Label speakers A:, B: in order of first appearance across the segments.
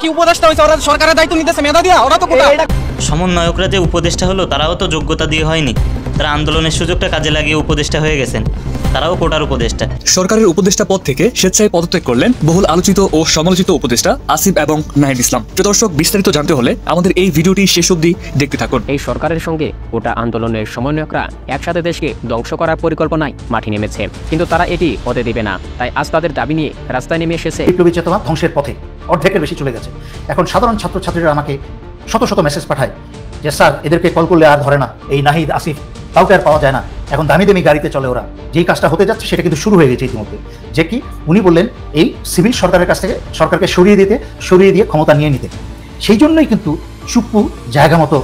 A: কি উপদেষ্টা হইছে? ওরা সরকারের দায়িত্ব নিতেছে মেধা দিয়া, ওরা তো কোথায়?
B: সমন্বয়করা যে উপদেষ্টা হলো তারাও তো যোগ্যতা দিয়ে হয়নি, তারা আন্দোলনের সুযোগটা কাজে লাগিয়ে উপদেষ্টা হয়ে গেছেন, তারাও কোটার উপদেষ্টা।
C: সরকারের উপদেষ্টা পদ থেকে স্বেচ্ছায় পদত্যাগ করলেন বহুল আলোচিত ও সমালোচিত উপদেষ্টা আসিফ এবং নাহিদ ইসলাম। প্রিয় দর্শক, বিস্তারিত জানতে হলে আমাদের এই ভিডিওটি শেষ অবধি দেখতে থাকুন।
D: এই সরকারের সঙ্গে কোটা আন্দোলনের সমন্বয়করা একসাথে দেশকে ধ্বংস করার পরিকল্পনায় মাঠে নেমেছে, কিন্তু তারা এটি হতে দেবে না। তাই আজ তাদের দাবি নিয়ে রাস্তায় নেমে এসেছে।
E: বিপ্লবী চেতনা ধ্বংসের পথে, অর্ধেকের বেশি চলে গেছে। এখন সাধারণ ছাত্রছাত্রীরা আমাকে শত শত মেসেজ পাঠায় যে স্যার, এদেরকে কল করলে আর ধরে না, এই নাহিদ আসিফ কাউকে আর পাওয়া যায় না, এখন দামি দামি গাড়িতে চলে ওরা। যেই কাজটা হতে যাচ্ছে সেটা কিন্তু শুরু হয়ে গেছে ইতিমধ্যে। যে কি উনি বললেন এই সিভিল সরকারের কাছ থেকে সরকারকে সরিয়ে দিয়ে ক্ষমতা নিয়ে নিতে। সেই জন্যই কিন্তু চুপ্পু জায়গা মতো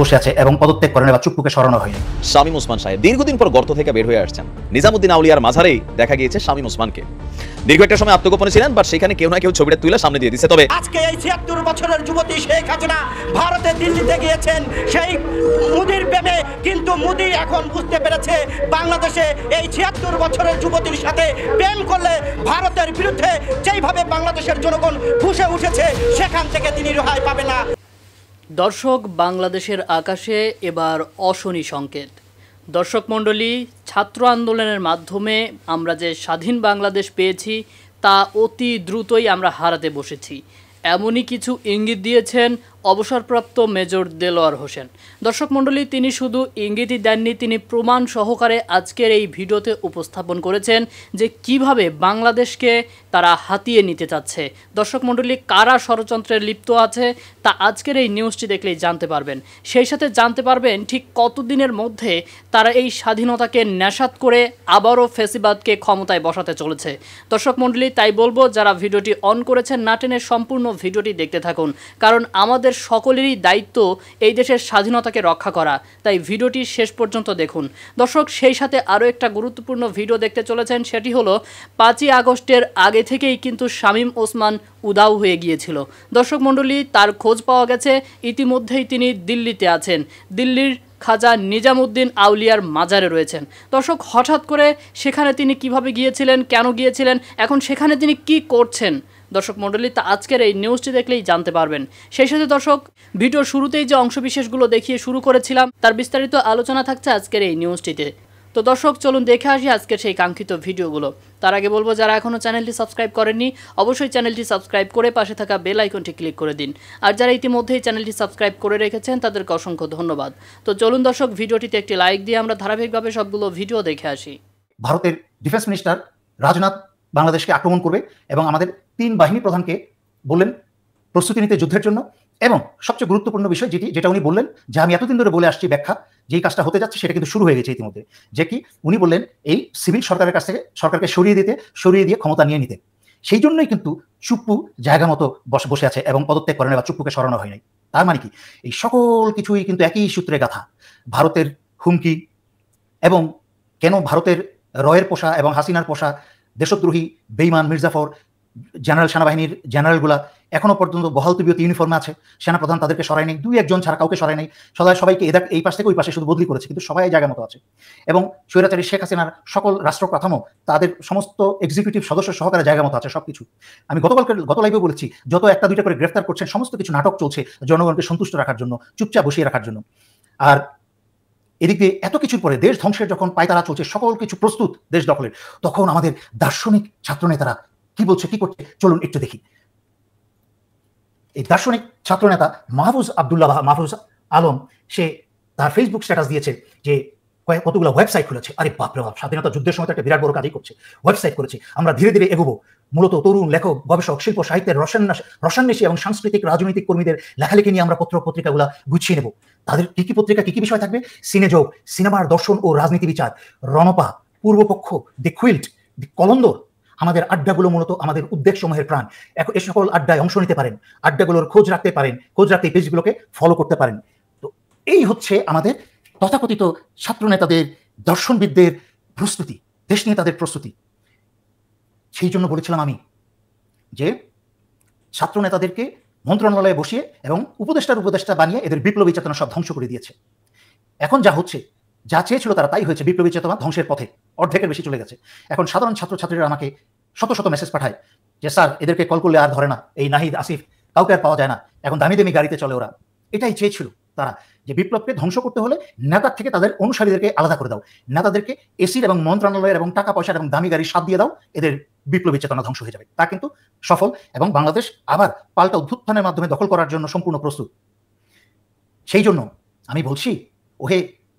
E: বসে আছে এবং পদত্যাগ করেন বা চুপ্পুকে সরানো হয়নি।
F: শামীম ওসমান সাহেব দীর্ঘদিন পর গর্ত থেকে বের হয়ে আসছেন। নিজামুদ্দিন আউলিয়ার মাঝারেই দেখা গিয়েছে শামীম ওসমানকে। দীর্ঘ একটা সময় আত্মগোপনে ছিলেন, বাট সেখানে কেউ না কেউ ছবিটা তুলে সামনে দিয়ে দিচ্ছে। তবে
G: আজকে এই ৭৬ বছরের যুবতী শেখ হাসিনা ভারতে দিল্লিতে গিয়েছেন সেই মোদির প্রেমে, কিন্তু মোদি এখন বুঝতে পেরেছে বাংলাদেশে এই ৭৬ বছরের যুবতীর সাথে প্রেম করলে ভারতের বিরুদ্ধে যেইভাবে বাংলাদেশের জনগণ ফুঁসে উঠেছে সেখান থেকে তিনি রেহাই পাবে না।
H: দর্শক, বাংলাদেশের আকাশে এবার অশনি সংকেত। দর্শক মণ্ডলী, ছাত্র আন্দোলনের মাধ্যমে আমরা যে স্বাধীন বাংলাদেশ পেয়েছি তা অতি দ্রুতই আমরা হারাতে বসেছি, এমনই কিছু ইঙ্গিত দিয়েছেন অবসরপ্রাপ্ত মেজর দেলোয়ার হোসেন। দর্শক মণ্ডলী, তিনি শুধু ইঙ্গিতই দেননি, তিনি প্রমাণ সহকারে আজকের এই ভিডিওতে উপস্থাপন করেছেন যে কিভাবে বাংলাদেশকে তারা হাতিয়ে নিতে চাচ্ছে। দর্শক মণ্ডলী, কারা ষড়যন্ত্রে লিপ্ত আছে তা আজকের এই নিউজটি দেখলেই জানতে পারবেন। সেই সাথে জানতে পারবেন ঠিক কতদিনের মধ্যে তারা এই স্বাধীনতাকে নেশাত করে আবারও ফ্যাসিবাদকে ক্ষমতায় বসাতে চলেছে। দর্শক মণ্ডলী, তাই বলবো যারা ভিডিওটি অন করেছেন না টেনে সম্পূর্ণ ভিডিওটি দেখতে থাকুন, কারণ আমাদের সকলেরই দায়িত্ব এই দেশের স্বাধীনতাকে রক্ষা করা। তাই ভিডিওটি শেষ পর্যন্ত দেখুন। দর্শক, সেই সাথে আরও একটা গুরুত্বপূর্ণ ভিডিও দেখতে চলেছেন, সেটি হলো ৫ই আগস্টের আগে থেকেই কিন্তু শামীম ওসমান উধাও হয়ে গিয়েছিল। দর্শক মণ্ডলী, তার খোঁজ পাওয়া গেছে, ইতিমধ্যেই তিনি দিল্লিতে আছেন, দিল্লির খাজা নিজামুদ্দিন আউলিয়ার মাজারে রয়েছেন। দর্শক, হঠাৎ করে সেখানে তিনি কিভাবে গিয়েছিলেন, কেন গিয়েছিলেন, এখন সেখানে তিনি কি করছেন, দর্শক মণ্ডলী তা আজকের এই নিউজটি দেখলেই জানতে পারবেন। সেই সাথে দর্শক, ভিডিওর শুরুতেই যে অংশবিশেষগুলো দেখিয়ে শুরু করেছিলাম তার বিস্তারিত আলোচনা থাকছে আজকের এই নিউজটিতে। তো দর্শক, চলুন দেখে আসি আজকের সেই কাঙ্ক্ষিত ভিডিওগুলো। তার আগে বলবো, যারা এখনও চ্যানেলটি সাবস্ক্রাইব করেননি অবশ্যই চ্যানেলটি সাবস্ক্রাইব করে পাশে থাকা বেল আইকনটি ক্লিক করে দিন। আর যারা ইতিমধ্যেই চ্যানেলটি সাবস্ক্রাইব করে রেখেছেন তাদেরকে অসংখ্য ধন্যবাদ। তো চলুন দর্শক, ভিডিওটিতে একটি লাইক দিয়ে আমরা ধারাবাহিকভাবে সবগুলো ভিডিও দেখে আসি।
E: ভারতের ডিফেন্স মিনিস্টার রাজনাথ বাংলাদেশকে আক্রমণ করবে এবং আমাদের ৩ বাহিনী প্রধানকে বললেন প্রস্তুতি নিতে যুদ্ধের জন্য। এবং সবচেয়ে গুরুত্বপূর্ণ বিষয় যেটা উনি বললেন, যে আমি এতদিন ধরে বলে আসছি ব্যাখ্যা, যেই কাজটা হতে যাচ্ছে সেটা কিন্তু শুরু হয়ে গেছে ইতিমধ্যে। যে কি উনি বললেন এই সিভিল সরকারের কাছ থেকে সরকারকে সরিয়ে দিয়ে ক্ষমতা নিয়ে নিতে। সেই জন্যই কিন্তু চুপ্পু জায়গা মতো বসে আছে এবং পদত্যাগ করেন বা চুপ্পুকে সরানো হয় নাই। তার মানে কি এই সকল কিছুই কিন্তু একই সূত্রে গাথা। ভারতের হুমকি এবং কেন ভারতের রয়ের পোষা এবং হাসিনার পোষা দেশদ্রোহী বেইমান মির্জাফর সেনাবাহিনীর জেনারেলগুলা এখনো পর্যন্ত বহাল তবিয়ত ইউনিফর্মে আছে, সেনাপ্রধান তাদেরকে সরায় নেই, ২-১ জন ছাড়া কাউকে সরায় নেই, সবাইকে এই পাশ থেকে ওই পাশে শুধু বদলি করেছে, কিন্তু সবাই জায়গা মতো আছে। এবং স্বৈরাচারী শেখ হাসিনার সকল রাষ্ট্র কাঠামো তাদের সমস্ত এক্সিকিউটিভ সদস্য সহকারে জায়গা মতো আছে সবকিছু। আমি গত লাইভে বলেছি, যত ১টা-২টা করে গ্রেফতার করছেন সমস্ত কিছু নাটক চলছে জনগণকে সন্তুষ্ট রাখার জন্য, চুপচাপ বসিয়ে রাখার জন্য। আর এদিক দিয়ে এত কিছুর পরে দেশ ধ্বংসের যখন পায়তারা চলছে, সকল কিছু প্রস্তুত দেশ দখলের, তখন আমাদের দার্শনিক ছাত্রনেতারা কি বলছে, কি করছে, চলুন একটু দেখি। এই দার্শনিক ছাত্রনেতা মাহফুজ আলম, সে তার ফেসবুক স্ট্যাটাস দিয়েছে যে কতগুলো ওয়েবসাইট খুলেছে। আরে বাপরে বাপ, স্বাধীনতা যুদ্ধের সময় একটা বিরাট বড় কাজই করছে, ওয়েবসাইট করেছে। আমরা ধীরে ধীরে এগোবো। মূলত তরুণ লেখক, গবেষক, শিল্প সাহিত্যের রসান্বেষী এবং সাংস্কৃতিক রাজনৈতিক কর্মীদের লেখালেখি নিয়ে আমরা পত্রিকাগুলো গুছিয়ে নেব। তাদের কি কি পত্রিকা, কি কি বিষয় থাকবে? সিনেযোগ, সিনেমার দর্শন ও রাজনীতি বিচার, রণপা, পূর্বপক্ষ, দি কুইল্ট, দি কলন্দর। আমাদের আড্ডাগুলো মূলত আমাদের উদ্বেগ সমূহের প্রাণ। এ সকল আড্ডায় অংশ নিতে পারেন, আড্ডাগুলোর খোঁজ রাখতে এই পেজগুলোকে ফলো করতে পারেন। তো এই হচ্ছে আমাদের তথাকথিত ছাত্র নেতাদের, দর্শনবিদদের প্রস্তুতি, দেশ নিয়ে তাদের প্রস্তুতি। সেই জন্য বলেছিলাম আমি যে ছাত্র নেতাদেরকে মন্ত্রণালয়ে বসিয়ে এবং উপদেষ্টা বানিয়ে এদের বিপ্লবী চেতনা সব ধ্বংস করে দিয়েছে। এখন যা হচ্ছে, যা চেয়েছিল তারা তাই হয়েছে। বিপ্লবী চেতনা ধ্বংসের পথে, অর্ধেকের বেশি চলে গেছে। এখন সাধারণ ছাত্রছাত্রীরা আমাকে শত শত মেসেজ পাঠায় যে স্যার, এদেরকে কল করলে আর ধরে না, এই নাহিদ আসিফ কাউকে আর পাওয়া যায় না, এখন দামি দামি গাড়িতে চলে ওরা। এটাই চেয়েছিল তারা, যে বিপ্লবকে ধ্বংস করতে হলে নেতার থেকে তাদের অনুসারীদেরকে আলাদা করে দাও, নেতাদেরকে এসির এবং মন্ত্রণালয়ের এবং টাকা পয়সার এবং দামি গাড়ির স্বাদ দিয়ে দাও, এদের বিপ্লবী চেতনা ধ্বংস হয়ে যাবে। তা কিন্তু সফল, এবং বাংলাদেশ আবার পাল্টা অভ্যুত্থানের মাধ্যমে দখল করার জন্য সম্পূর্ণ প্রস্তুত। সেই জন্য আমি বলছি, ওহে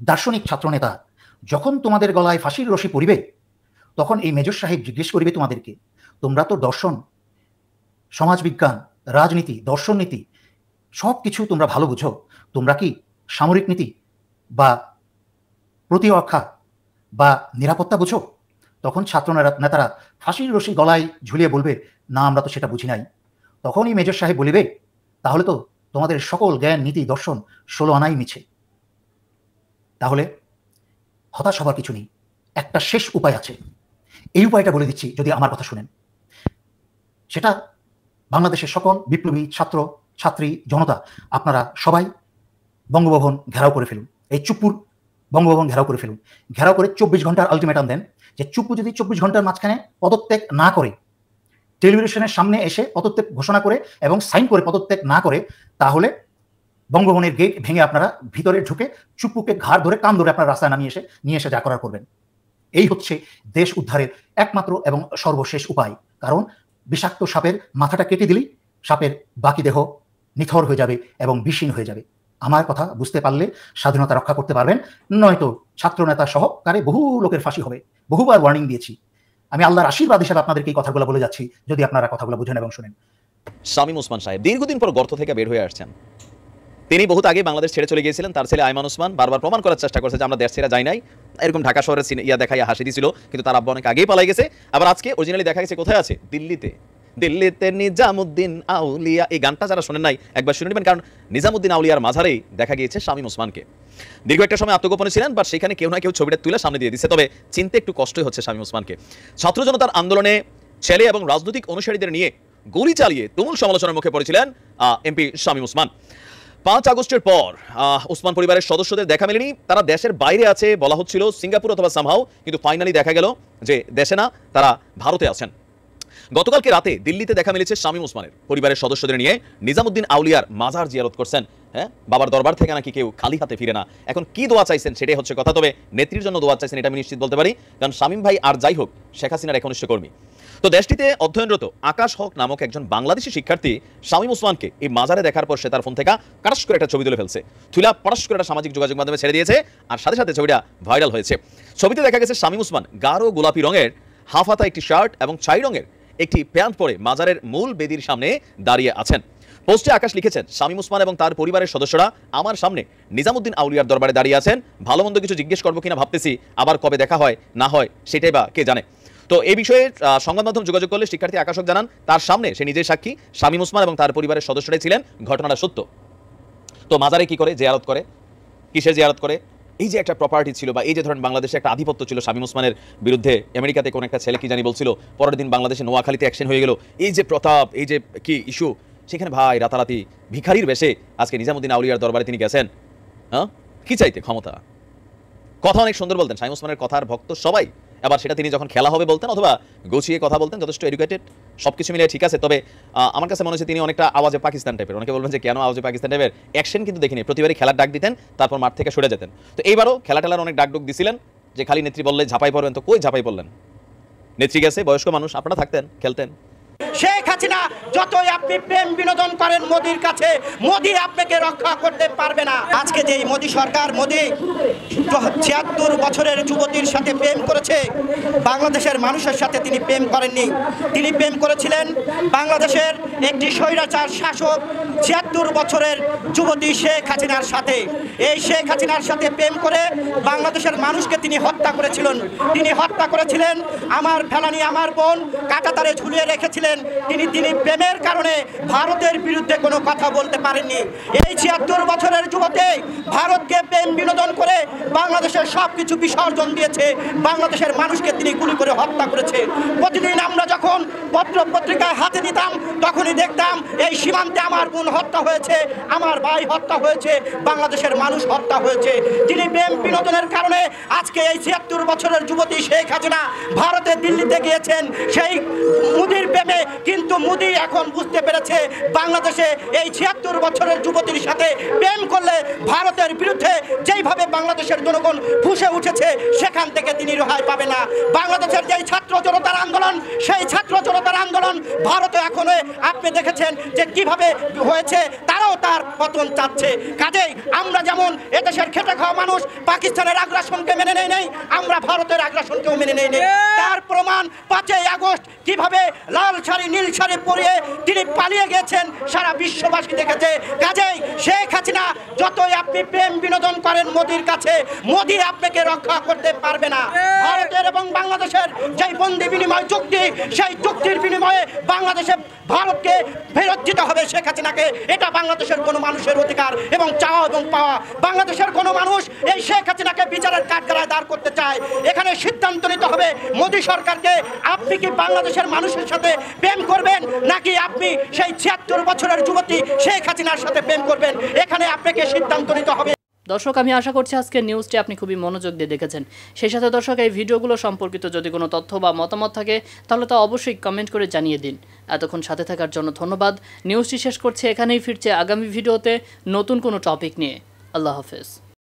E: দার্শনিক ছাত্রনেতা, যখন তোমাদের গলায় ফাঁসির রশি পড়িবে, তখন এই মেজর সাহেব জিজ্ঞেস করিবে তোমাদেরকে, তোমরা তো দর্শন, সমাজবিজ্ঞান, রাজনীতি, দর্শন নীতি সব কিছু তোমরা ভালো বুঝো, তোমরা কি সামরিক নীতি বা প্রতিরক্ষা বা নিরাপত্তা বুঝো? তখন ছাত্র নেতারা ফাঁসির রশি গলায় ঝুলিয়ে বলবে, না আমরা তো সেটা বুঝি নাই। তখনই মেজর সাহেব বলিবে, তাহলে তো তোমাদের সকল জ্ঞান, নীতি, দর্শন 16 আনাই মিছে। তাহলে হতাশ হবার কিছু নেই, একটা শেষ উপায় আছে। এই উপায়টা বলে দিচ্ছি, যদি আমার কথা শুনেন। সেটা বাংলাদেশের সকল বিপ্লবী ছাত্র, ছাত্রী, জনতা, আপনারা সবাই বঙ্গভবন ঘেরাও করে ফেলুন, এই চুপ্পুর বঙ্গভবন ঘেরাও করে ফেলুন। ঘেরাও করে 24 ঘন্টার আলটিমেটাম দেন, যে চুপ্পু যদি 24 ঘন্টার মাঝখানে পদত্যাগ না করে, টেলিভিশনের সামনে এসে পদত্যাগ ঘোষণা করে এবং সাইন করে পদত্যাগ না করে, তাহলে বঙ্গভবনের গেট ভেঙে আপনারা ভিতরে ঢুকে চুপ্পুকে ঘাড় ধরে, কান ধরে আপনারা রাস্তায় নিয়ে এসে যা করার করবেন। এই হচ্ছে দেশ উদ্ধারের একমাত্র এবং সর্বশেষ উপায়। কারণ বিষাক্ত সাপের মাথাটা কেটে দিলেই সাপের বাকি দেহ নিথর হয়ে যাবে এবং বিষহীন হয়ে যাবে। আমার কথা বুঝতে পারলে স্বাধীনতা রক্ষা করতে পারবেন, নয়তো ছাত্রনেতা সহকারে বহু লোকের ফাঁসি হবে। বহুবার ওয়ার্নিং দিয়েছি, আমি আল্লাহর আশীর্বাদ হিসাবে আপনাদেরকে এই কথাগুলো বলে যাচ্ছি, যদি আপনারা কথাগুলো বুঝেন এবং শুনেন।
F: শামীম ওসমান সাহেব দীর্ঘদিন পর গর্ত থেকে বের হয়ে আসছেন। তিনি বহুত আগে বাংলাদেশ ছেড়ে চলে গিয়েছিলেন। তার ছেলে আইমান ওসমান বারবার প্রমাণ করার চেষ্টা করছে যে আমরা দেশ ছেড়ে যাই নাই, এরকম ঢাকা শহরের দেখাইয়া হাসি দিছিল, কিন্তু তার আব্বা অনেক আগেই পালাই গেছে। আবার আজকে অরিজিনালি দেখা গেছে কোথায় আছে, দিল্লিতে। দিল্লিতে নিজামুদ্দিন আউলিয়া, এই গানটা যারা শোনেন নাই একবার শুনে নেবেন, কারণ নিজামুদ্দিন আউলিয়ার মাঝারেই দেখা গিয়েছে শামীম ওসমানকে। দীর্ঘ একটা সময় আত্মগোপনে ছিলেন, বাট সেখানে কেউ না কেউ ছবিটা তুলে সামনে দিয়ে দিচ্ছে। তবে চিনতে একটু কষ্টই হচ্ছে শামীম ওসমানকে। ছাত্র জনতার আন্দোলনে ছেলে এবং রাজনৈতিক অনুসারীদের নিয়ে গুলি চালিয়ে তুমুল সমালোচনার মুখে পড়েছিলেন এমপি শামীম ওসমান। 5 আগস্টের পর ওসমান পরিবারের সদস্যদের দেখা মেলেনি, তারা দেশের বাইরে আছে বলা হচ্ছিল, সিঙ্গাপুর অথবা সামহাও, কিন্তু ফাইনালি দেখা গেল যে দেশে না, তারা ভারতে আছেন। গতকালকে রাতে দিল্লিতে দেখা মিলেছে শামীম ওসমানের পরিবারের সদস্যদের নিয়ে নিজামুদ্দিন আউলিয়ার মাজার জিয়ারত করছেন। হ্যাঁ, বাবার দরবার থেকে নাকি কেউ খালি হাতে ফিরে না। এখন কি দোয়া চাইছেন সেটাই হচ্ছে কথা। তবে নেত্রীর জন্য দোয়া চাইছেন এটা আমি নিশ্চিত বলতে পারি, কারণ শামীম ভাই আর যাই হোক শেখ হাসিনার একনিষ্ঠ কর্মী। তো দেশটিতে অধ্যয়নরত আকাশ হক নামক একজন বাংলাদেশি শিক্ষার্থী শামীম ওসমানকে এই মাজারে দেখার পর সে তার ফোন থেকে কাটাস করে একটা ছবি তুলে ফেলছে, তুলা পটাশ করে একটা সামাজিক যোগাযোগ মাধ্যমে ছেড়ে দিয়েছে, আর সাথে সাথে ছবিটা ভাইরাল হয়েছে। ছবিতে দেখা গেছে শামীম ওসমান গাঢ় গোলাপি রঙের হাফ হাতা একটি শার্ট এবং ছাই রঙের একটি প্যান্ট পরে মাজারের মূল বেদির সামনে দাঁড়িয়ে আছেন। পোস্টে আকাশ লিখেছেন, শামীম ওসমান এবং তার পরিবারের সদস্যরা আমার সামনে নিজামুদ্দিন আউলিয়ার দরবারে দাঁড়িয়ে আছেন, ভালো মন্দ কিছু জিজ্ঞেস করবো কিনা ভাবতেছি, আবার কবে দেখা হয় না হয় সেটাই বা কে জানে। তো এই বিষয়ে সংবাদ মাধ্যম যোগাযোগ করলে শিক্ষার্থী আকাশক জানান, তার সামনে সে নিজেই সাক্ষী, শামীম ওসমান এবং তার পরিবারের সদস্যরাই ছিলেন, ঘটনাটা সত্য। তো মাজারে কি করে জিয়ারত করে, কিসের জিয়ারত করে? এই যে একটা প্রপার্টি ছিল বা এই যে ধরেন বাংলাদেশে একটা আধিপত্য ছিল শামীম ওসমানের বিরুদ্ধে, আমেরিকাতে কোন একটা ছেলে কি জানি বলছিল, পরের দিন বাংলাদেশে নোয়াখালীতে অ্যাকশন হয়ে গেল, এই যে প্রতাপ, এই যে কি ইস্যু, সেখানে ভাই রাতারাতি ভিখারির বেশে আজকে নিজামুদ্দিন আউলিয়ার দরবারে তিনি গেছেন। হ্যাঁ, কি চাইতে? ক্ষমতা। কথা অনেক সুন্দর বলতেন শামীম ওসমানের, কথার ভক্ত সবাই। আবার সেটা তিনি যখন খেলা হবে বলতেন অথবা গুছিয়ে কথা বলতেন, যথেষ্ট এডুকেটেড, সবকিছু মিলিয়ে ঠিক আছে। তবে আমার কাছে মনে হচ্ছে তিনি অনেকটা আওয়াজে পাকিস্তান টাইপের। অনেকে বলবেন যে কেন আওয়াজে পাকিস্তান টাইপের, অ্যাকশন কিন্তু দেখিনি, প্রতিবারই খেলার ডাক দিতেন, তারপর মাঠ থেকে সরে যেতেন। তো এইবারও খেলা টেলার অনেক ডাকডুক দিছিলেন যে খালি নেত্রী বললে ঝাঁপাই পড়বেন, তো কই ঝাঁপাই পড়লেন? নেত্রী গেছে, বয়স্ক মানুষ, আপনারা থাকতেন, খেলতেন।
G: শেখ হাসিনা যতই আপনি প্রেম বিনোদন করেন মোদির কাছে, মোদি আপনাকে রক্ষা করতে পারবে না। আজকে যে মোদি সরকার, মোদি ৭৬ বছরের যুবতীর সাথে প্রেম করেছে, বাংলাদেশের মানুষের সাথে তিনি প্রেম করেননি। তিনি প্রেম করেছিলেন বাংলাদেশের একটি স্বৈরাচার শাসক ৭৬ বছরের যুবতী শেখ হাসিনার সাথে। এই শেখ হাসিনার সাথে প্রেম করে বাংলাদেশের মানুষকে তিনি হত্যা করেছিলেন। তিনি হত্যা করেছিলেন, আমার ফেলানি আমার বোন কাঁটাতারে ঝুলিয়ে রেখেছিলেন। তিনি প্রেমের কারণে ভারতের বিরুদ্ধে কোনো কথা বলতে পারেননি। এই ৭৬ বছরের যুবতী ভারতকে প্রেম বিনোদন করে বাংলাদেশের সব কিছু বিসর্জন দিয়েছে, বাংলাদেশের মানুষকে তিনি গুলি করে হত্যা করেছে। প্রতিদিন আমরা যখন পত্র পত্রিকায় হাতে দিতাম, তখনই দেখতাম এই সীমান্তে আমার বোন হত্যা হয়েছে, আমার ভাই হত্যা হয়েছে, বাংলাদেশের মানুষ হত্যা হয়েছে। তিনি প্রেম বিনোদনের কারণে আজকে এই ৭৬ বছরের যুবতী শেখ হাসিনা ভারতে দিল্লিতে গিয়েছেন, সেই মোদির প্রেমে পেমে, কিন্তু মোদি এখন বুঝতে পেরেছে বাংলাদেশে এই ৭৬ বছরের যুবতীর সাথে প্রেম করলে ভারতের বিরুদ্ধে যেইভাবে বাংলাদেশের জনগণ ফুঁসে উঠেছে সেখান থেকে তিনি রেহাই পাবে না। বাংলাদেশের যেই ছাত্র জনতার আন্দোলন, সেই ছাত্র জনতার আন্দোলন ভারতে এখনো আপনি দেখেছেন যে কিভাবে হয়েছে, তারাও তার পতন চাচ্ছে। কাজেই আমরা যেমন এদেশের খেটে খাওয়া মানুষ পাকিস্তানের আগ্রাসনকে মেনে নেই নাই, আমরা ভারতের আগ্রাসনকেও মেনে নেই নাই। তার প্রমাণ ৫ই আগস্ট কিভাবে লাল শাড়ি নীল শাড়ি পরিয়ে তিনি পালিয়ে গেছেন সারা বিশ্ববাসী দেখেছে। কাজেই শেখ হাসিনা যতই আপনি প্রেম বিনোদন করেন মোদির কাছে, মোদি আপনাকে রক্ষা করতে পারবে না। ভারতের এবং বাংলাদেশের যেই বন্দি বিনিময় চুক্তি, সেই চুক্তির বিনিময়ে বাংলাদেশে ভারতকে ফেরত দিতে হবে শেখ হাসিনাকে। এটা বাংলাদেশের কোনো মানুষের অধিকার এবং চাওয়া এবং পাওয়া। বাংলাদেশের কোনো মানুষ এই শেখ হাসিনাকে বিচারের কাঠগড়ায় দাঁড় করতে চায়। এখানে সিদ্ধান্ত নিতে হবে মোদি সরকারকে, আপনি কি বাংলাদেশের মানুষের সাথে প্রেম করবেন নাকি আপনি সেই ৭৬ বছরের যুবতী শেখ হাসিনার সাথে প্রেম করবেন? এখানে আপনাকে সিদ্ধান্ত নিতে হবে।
H: দর্শক, আমি আশা করছি আজকের নিউজটি আপনি খুবই মনোযোগ দিয়ে দেখেছেন। সেই সাথে দর্শক, এই ভিডিওগুলো সম্পর্কিত যদি কোনো তথ্য বা মতামত থাকে তাহলে তা অবশ্যই কমেন্ট করে জানিয়ে দিন। এতক্ষণ সাথে থাকার জন্য ধন্যবাদ। নিউজটি শেষ করছি এখানেই, ফিরছে আগামী ভিডিওতে নতুন কোনো টপিক নিয়ে। আল্লাহ হাফেজ।